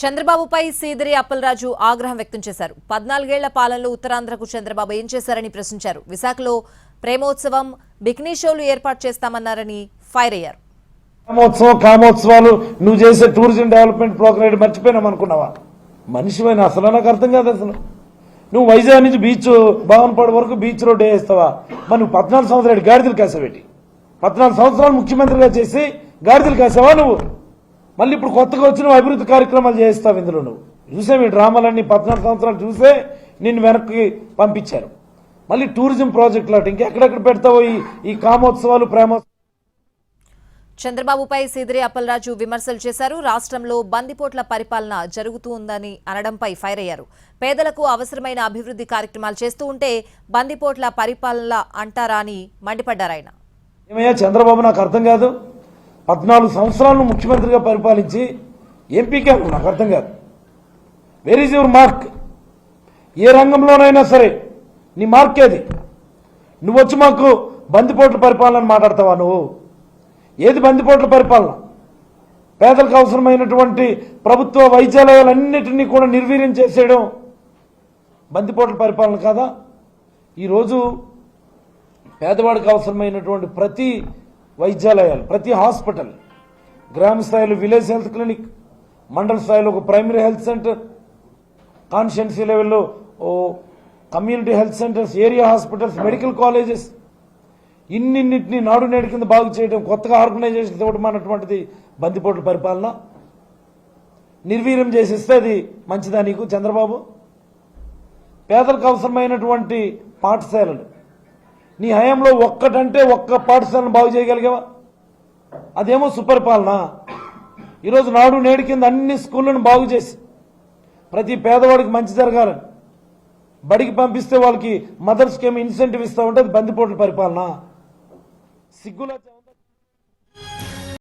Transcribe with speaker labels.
Speaker 1: చంద్రబాబుపై సీదిరి అప్పలరాజు ఆగ్రహం వ్యక్తం చేశారు. 14 ఏళ్ల పాలనలో ఉత్తరాంధ్రకు చంద్రబాబు ఏం చేశారని ప్రశ్నించారు. విశాఖలో ప్రేమోత్సవం, బికినీ షోలు ఏర్పాటు చేస్తామన్నారని ఫైర్ అయ్యారు.
Speaker 2: ప్రేమోత్సవం, కామోత్సవాలు నువ్వు చేసే టూరిజం డెవలప్మెంట్ ప్రోగ్రామ్ మర్చిపోయినాం అనుకున్నావా? మనిషిపైన అసలు నాకు అర్థం కాదు. అసలు నువ్వు వైజాగ్ నుంచి బీచ్ భావనపాడు వరకు బీచ్ రోడ్ వేస్తావా? మరి నువ్వు 14 సంవత్సరాలు గాడిదలు కాసావేటి? 14 సంవత్సరాలు ముఖ్యమంత్రిగా చేసి గాడిదలు కాసావా నువ్వు? మళ్ళీ ఇప్పుడు కొత్తగా వచ్చిన అభివృద్ధి కార్యక్రమాలు చేస్తావు. ఇందులో నువ్వు చూసేవి డ్రామాలన్నీ 14 సంవత్సరాలు చూసే నిన్ను వెనక్కి పంపించారు. మళ్ళీ టూరిజం ప్రాజెక్టులు అటు ఇంకెక్కడెక్కడ పెడతావో ఈ కామోత్సవాలు, ప్రేమోత్సవాలు.
Speaker 1: చంద్రబాబుపై సీదిరి అప్పలరాజు విమర్శలు చేశారు. రాష్ట్రంలో బందిపోట్ల పరిపాలన జరుగుతుందని అనడంపై ఫైర్ అయ్యారు. పేదలకు అవసరమైన అభివృద్ధి కార్యక్రమాలు చేస్తూ ఉంటే బందిపోట్ల పరిపాలన అంటారా అని మండిపడ్డారు ఆయన.
Speaker 2: ఏమయ్యా చంద్రబాబు, నాకు అర్థం కాదు. 14 సంవత్సరాలను ముఖ్యమంత్రిగా పరిపాలించి ఎంపీకే నాకు అర్థం కాదు. Where is your mark? ఏ రంగంలోనైనా సరే నీ మార్క్ ఏది? నువ్వు వచ్చి మాకు బందిపోట్ల పరిపాలన మాట్లాడతావా? నువ్వు ఏది బందిపోట్ల పరిపాలన? పేదలకు అవసరమైనటువంటి ప్రభుత్వ వైద్యాలయాలన్నింటినీ కూడా నిర్వీర్యం చేసేయడం బందిపోట్ల పరిపాలన కాదా? ఈరోజు పేదవాడికి అవసరమైనటువంటి ప్రతి వైద్యాలయాలు, ప్రతి హాస్పిటల్, గ్రామ స్థాయిలో విలేజ్ హెల్త్ క్లినిక్, మండల స్థాయిలో ఒక ప్రైమరీ హెల్త్ సెంటర్, కాన్స్టిట్యున్సీ లెవెల్లో community health centres, area hospitals, medical colleges, ఇన్నింటినీ నాడు నేడు కింద బాగు చేయడం, కొత్తగా ఆర్గనైజేషన్ ఇవ్వడం అన్నటువంటిది బందిపోట్ల పరిపాలన. నిర్వీర్యం చేసిస్తే అది మంచిదా నీకు చంద్రబాబు? పేదలకు అవసరమైనటువంటి పాఠశాలలు నీ హయాంలో ఒక్కటంటే ఒక్క పాఠశాలను బాగు చేయగలిగావా? అదేమో సుపరిపాలన. ఈరోజు నాడు నేడు కింద అన్ని స్కూళ్లను బాగు చేసి ప్రతి పేదవాడికి మంచి జరగాలని బడికి పంపిస్తే వాళ్ళకి మదర్స్కి ఏమో ఇన్సెంటివ్ ఇస్తా ఉంటే అది బందిపోట్ల పరిపాలన. సిగ్గులా